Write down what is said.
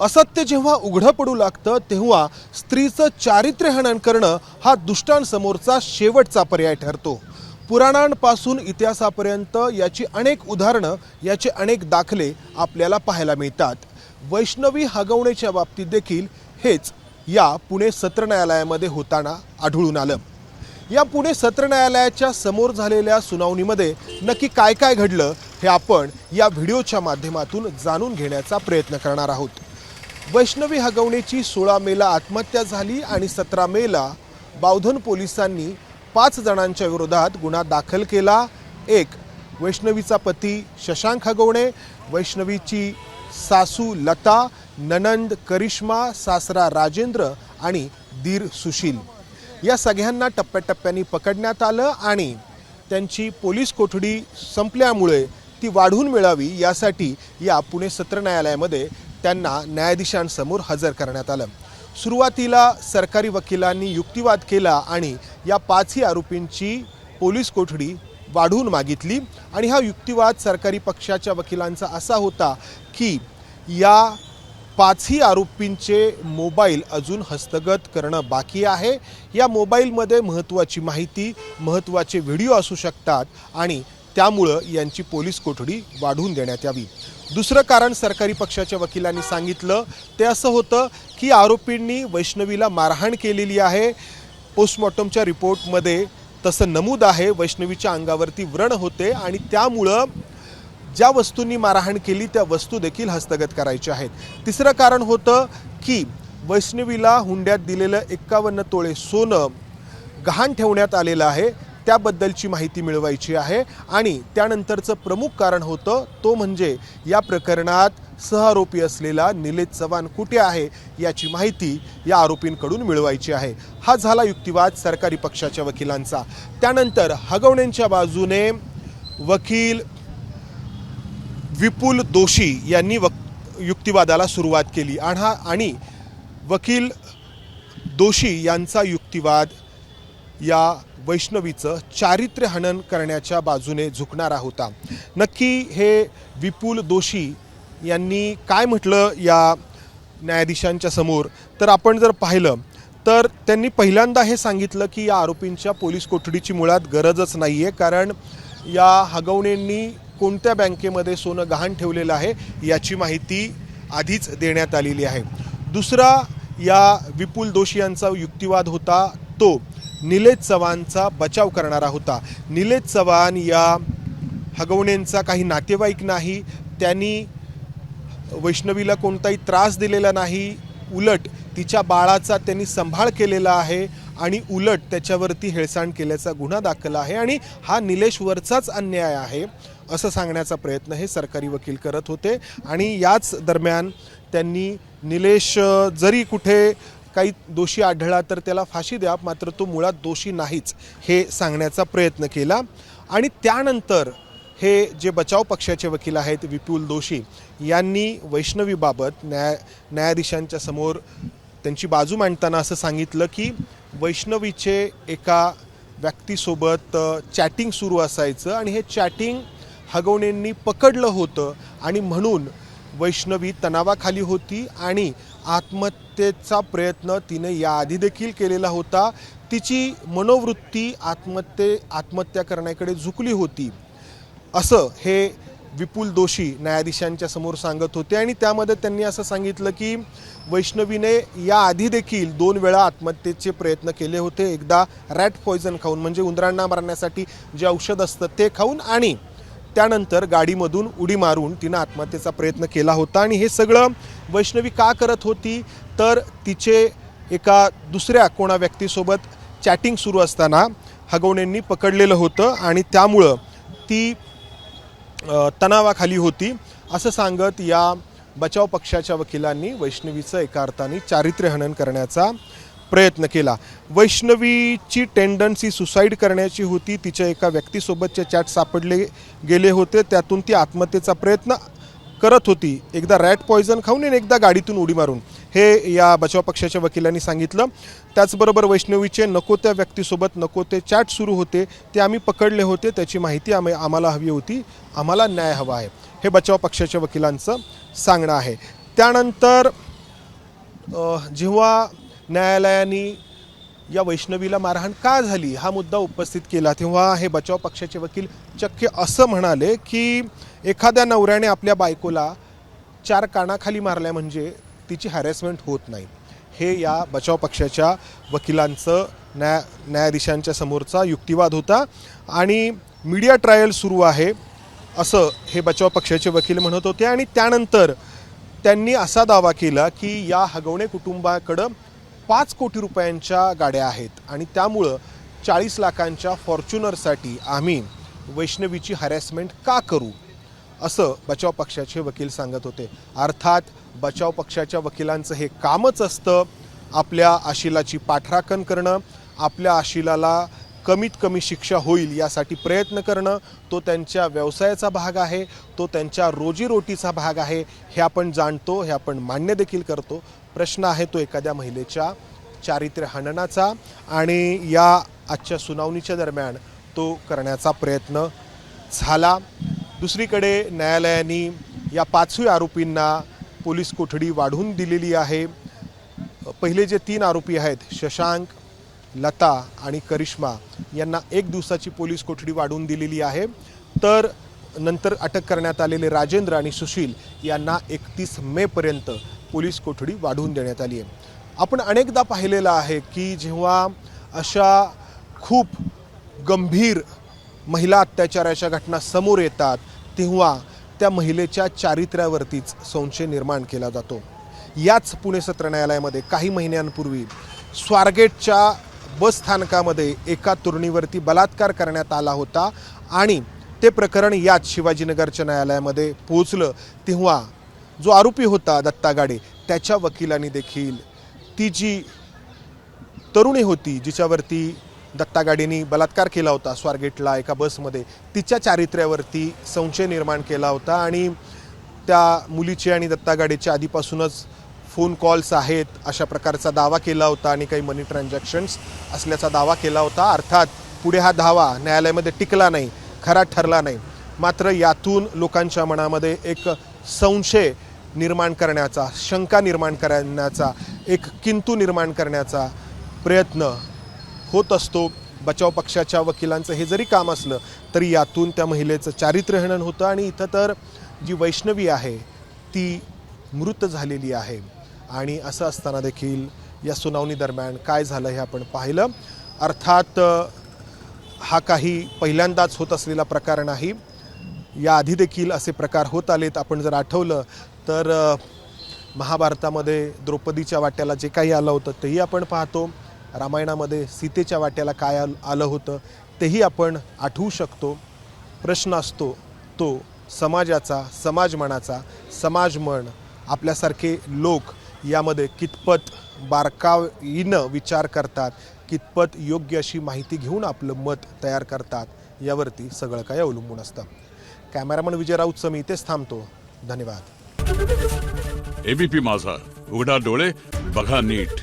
असत्य जेव्हा उघडं पडू लागतं तेव्हा स्त्रीचं चारित्र्यहनन करणं हा दुष्टांसमोरचा शेवटचा पर्याय ठरतो। पुराणांपासून इतिहासापर्यंत याची अनेक उदाहरणं, याचे अनेक दाखले आपल्याला पाहायला मिळतात। वैष्णवी हगवण्याच्या बाबतीत देखील हेच या पुणे सत्र न्यायालयामध्ये होताना आढळून आलं। या पुणे सत्र न्यायालयाच्या समोर झालेल्या सुनावणीमध्ये नक्की काय काय घडलं हे आपण या व्हिडिओच्या माध्यमातून जाणून घेण्याचा प्रयत्न करणार आहोत। वैष्णवी हगवण्याची 16 मेला आत्महत्या झाली आणि 17 मेला बावधन पोलिसांनी 5 जणांच्या विरोधात गुन्हा दाखल केला। एक वैष्णवीचा पती शशांक हगवणे, वैष्णवीची सासू लता, ननंद करिश्मा, सासरा राजेंद्र आणि दीर सुशील या सगळ्यांना टप्प्याटप्प्याने पकडण्यात आलं आणि त्यांची पोलीस कोठडी संपल्यामुळे ती वाढवून मिळावी यासाठी या पुणे सत्र न्यायालयामध्ये त्यांना न्यायाधीशांसमोर हजर करण्यात आलं। सुरुवातीला सरकारी वकिलांनी युक्तिवाद केला आणि या 5ही आरोपींची पोलीस कोठडी वाढवून मागितली आणि हा युक्तिवाद सरकारी पक्षाच्या वकिलांचा असा होता की या 5ही आरोपींचे मोबाईल अजून हस्तगत करणं बाकी आहे। या मोबाईलमध्ये महत्त्वाची माहिती, महत्त्वाचे व्हिडिओ असू शकतात आणि त्यामुळं यांची पोलीस कोठडी वाढवून देण्यात यावी। दुसरं कारण सरकारी पक्षाच्या वकिलांनी सांगितलं ते असं होतं की आरोपींनी वैष्णवीला मारहाण केलेली आहे। पोस्टमॉर्टमच्या रिपोर्टमध्ये तसं नमूद आहे, वैष्णवीच्या अंगावरती व्रण होते आणि त्यामुळं ज्या वस्तूंनी मारहाण केली त्या वस्तू देखील हस्तगत करायच्या आहेत। तिसरं कारण होतं की वैष्णवीला हुंड्यात दिलेलं 51 तोळे सोनं गहाण ठेवण्यात आलेलं आहे, त्याबद्दलची माहिती मिळवायची आहे। आणि त्यानंतरचं प्रमुख कारण होतं तो म्हणजे या प्रकरणात सहआरोपी असलेला निलेश चव्हाण कुठे आहे याची माहिती या आरोपींकडून मिळवायची आहे। हा झाला युक्तिवाद सरकारी पक्षाच्या वकिलांचा। त्यानंतर हगवण्यांच्या बाजूने वकील विपुल दोशी यांनी युक्तिवादाला सुरुवात केली आणि वकील दोशी यांचा युक्तिवाद या वैष्णवीचं चारित्र्यहनन करण्याच्या बाजूने झुकणारा होता। नक्की हे विपुल दोशी यांनी काय म्हटलं या न्यायाधीशांच्या समोर तर आपण जर पाहिलं तर त्यांनी पहिल्यांदा हे सांगितलं की या आरोपींच्या पोलीस कोठडीची मुळात गरजच नाही आहे, कारण या हगवण्यांनी कोणत्या बँकेमध्ये सोनं गहाण ठेवलेलं आहे याची माहिती आधीच देण्यात आलेली आहे। दुसरा या विपुल दोशी यांचा युक्तिवाद होता तो निलेश चव्हाणचा बचाव करणारा होता। निलेश चव्हाण या हगवण्यांचा काही नातेवाईक नाही, त्यांनी वैष्णवीला कोणताही त्रास दिलेला नाही, उलट तिच्या बाळाचा त्यांनी सांभाळ केलेला आहे आणि उलट त्याच्यावरती हेळसांड केल्याचा गुन्हा दाखल आहे आणि हा निलेशवरचाच अन्याय आहे असं सांगण्याचा प्रयत्न हे सरकारी वकील करत होते। आणि याच दरम्यान त्यांनी निलेश जरी कुठे काही दोषी आढळला तर त्याला फाशी द्या, मात्र तो मुळात दोषी नाहीच हे सांगण्याचा प्रयत्न केला। आणि त्यानंतर हे जे बचाव पक्षाचे वकील आहेत विपुल दोशी यांनी वैष्णवीबाबत न्यायाधीशांच्या समोर त्यांची बाजू मांडताना असं सांगितलं की वैष्णवीचे एका व्यक्तीसोबत चॅटिंग सुरू असायचं आणि हे चॅटिंग हगवण्यांनी पकडलं होतं आणि म्हणून वैष्णवी तणावाखाली होती आणि आत्महत्येचा प्रयत्न तिने याआधी देखील केलेला होता। तिची मनोवृत्ती आत्महत्या करण्याकडे झुकली होती असं हे विपुल दोशी न्यायाधीशांच्या समोर सांगत होते। आणि त्यामध्ये त्यांनी असं सांगितलं की वैष्णवीने याआधी देखील 2 वेळा आत्महत्येचे प्रयत्न केले होते, एकदा रॅट पॉयझन खाऊन म्हणजे उंदरांना मारण्यासाठी जे औषध असतं ते खाऊन आणि त्यानंतर गाडीमधून उडी मारून तिनं आत्महत्येचा प्रयत्न केला होता। आणि हे सगळं वैष्णवी का करत होती तर तिचे एका दुसऱ्या कोणा व्यक्तीसोबत चॅटिंग सुरू असताना हगवण्यांनी पकडलेलं होतं आणि त्यामुळं ती तणावाखाली होती असं सांगत या बचाव पक्षाच्या वकिलांनी वैष्णवीचं एका अर्थाने चारित्र्यहनन करण्याचा प्रयत्न केला। वैष्णवीची टेंडन्सी सुसाईड करण्याची होती, तिच्या एका व्यक्तीसोबतचे चॅट सापडले गेले होते, त्यातून ती आत्महत्येचा प्रयत्न करत होती, एकदा रॅट पॉयझन खाऊन आणि एकदा गाडीतून उडी मारून, हे या बचाव पक्षाच्या वकिलांनी सांगितलं। त्याचबरोबर वैष्णवीचे नको त्या व्यक्तीसोबत नको ते चॅट सुरू होते, ते आम्ही पकडले होते, त्याची माहिती आम्हाला हवी होती, आम्हाला न्याय हवा आहे, हे बचाव पक्षाच्या वकिलांचं सांगणं आहे। त्यानंतर जेव्हा न्यायालयाने या वैष्णवीला मारहाण का झाली हा मुद्दा उपस्थित केला तेव्हा हे बचाव पक्षाचे वकील चक्क असं म्हणाले की एखाद्या नवऱ्याने आपल्या बायकोला 4 कानाखाली मारल्या म्हणजे तिची हॅरेसमेंट होत नाही. हे या बचाव पक्षाच्या वकिलांचं न्यायाधीशांच्या समोरचा युक्तिवाद होता आणि मीडिया ट्रायल सुरू आहे असं हे बचाव पक्षाचे वकील म्हणत होते. आणि त्यानंतर त्यांनी असा दावा केला की या हगवणे कुटुंबाकडं 5 कोटी रुपयांच्या गाड्या आहेत आणि त्यामुळं 40 लाखांच्या फॉर्च्युनरसाठी आम्ही वैष्णवीची हॅरेसमेंट का करू असं बचाव पक्षाचे वकील सांगत होते. अर्थात बचाव पक्षाच्या वकिलांचं हे कामच असतं आपल्या आशिलाची पाठराखण करणं, आपल्या आशिलाला कमीत कमी शिक्षा होईल यासाठी प्रयत्न करणं. तो त्यांच्या व्यवसायाचा भाग आहे, तो त्यांच्या रोजीरोटीचा भाग आहे. हे आपण जाणतो, हे आपण मान्य देखील करतो. प्रश्न आहे तो एखाद्या महिलेच्या चारित्र्य हननाचा आणि या आजच्या सुनावणीच्या दरम्यान तो करण्याचा प्रयत्न झाला. दुसरीकडे न्यायालयाने या 5 आरोपींना पोलीस कोठडी वाढवून दिलेली आहे. पहिले जे 3 आरोपी आहेत शशांक, लता आणि करिश्मा यांना 1 दिवसाची पोलीस कोठडी वाढवून दिलेली आहे. तर नंतर अटक करण्यात आलेले राजेंद्र आणि सुशील यांना 31 मेपर्यंत पोलीस कोठडी वाढवून देण्यात आली आहे. आपण अनेकदा पाहिलेलं आहे की जेव्हा अशा खूप गंभीर महिला अत्याचाराच्या घटना समोर येतात तेव्हा त्या महिलेच्या चारित्र्यावरतीच संशय निर्माण केला जातो. याच पुणे सत्र न्यायालयामध्ये काही महिन्यांपूर्वी स्वारगेटच्या बस स्थानकामध्ये एका तरुणीवरती बलात्कार करण्यात आला होता आणि ते प्रकरण याच शिवाजीनगरच्या न्यायालयामध्ये पोहोचलं. तेव्हा जो आरोपी होता दत्ता गाडे त्याच्या वकिलांनी देखील ती जी तरुणी होती जिच्यावरती दत्ता गाडेंनी बलात्कार केला होता स्वारगेटला एका बसमध्ये तिच्या चारित्र्यावरती संशय निर्माण केला होता आणि त्या मुलीचे आणि दत्ता गाडेच्या आधीपासूनच फोन कॉल्स आहेत अशा प्रकारचा दावा केला होता आणि काही मनी ट्रान्झॅक्शन्स असल्याचा दावा केला होता. अर्थात पुढे हा दावा न्यायालयामध्ये टिकला नाही, खरा ठरला नाही. मात्र यातून लोकांच्या मनामध्ये एक संशय निर्माण करण्याचा, शंका निर्माण करण्याचा, एक किंतु निर्माण करण्याचा प्रयत्न होत असतो. बचाव पक्षाच्या वकिलांचं हे जरी काम असलं तरी यातून त्या महिलेचं चारित्र्यहनन होतं आणि इथं तर जी वैष्णवी आहे ती मृत झालेली आहे. आणि असं असताना देखील या सुनावणी दरम्यान काय झालं हे आपण पाहिलं. अर्थात हा काही पहिल्यांदाच होत असलेला प्रकार नाही, याआधी देखील असे प्रकार होत आलेत. आपण जर आठवलं तर महाभारतामध्ये द्रौपदीच्या वाट्याला जे काही आलं होतं तेही आपण पाहतो. रामायणामध्ये सीतेच्या वाट्याला काय आलं होतं तेही आपण आठवू शकतो. प्रश्न असतो तो समाजाचा, समाजमनाचा. समाजमन आपल्यासारखे लोक यामध्ये कितपत बारकाईनं विचार करतात, कितपत योग्य अशी माहिती घेऊन आपलं मत तयार करतात यावरती सगळं काही अवलंबून असतं. कॅमेरामन विजय राऊतचं मी इथेच थांबतो. धन्यवाद. एबीपी माझा, उघडा डोळे बघा नीट.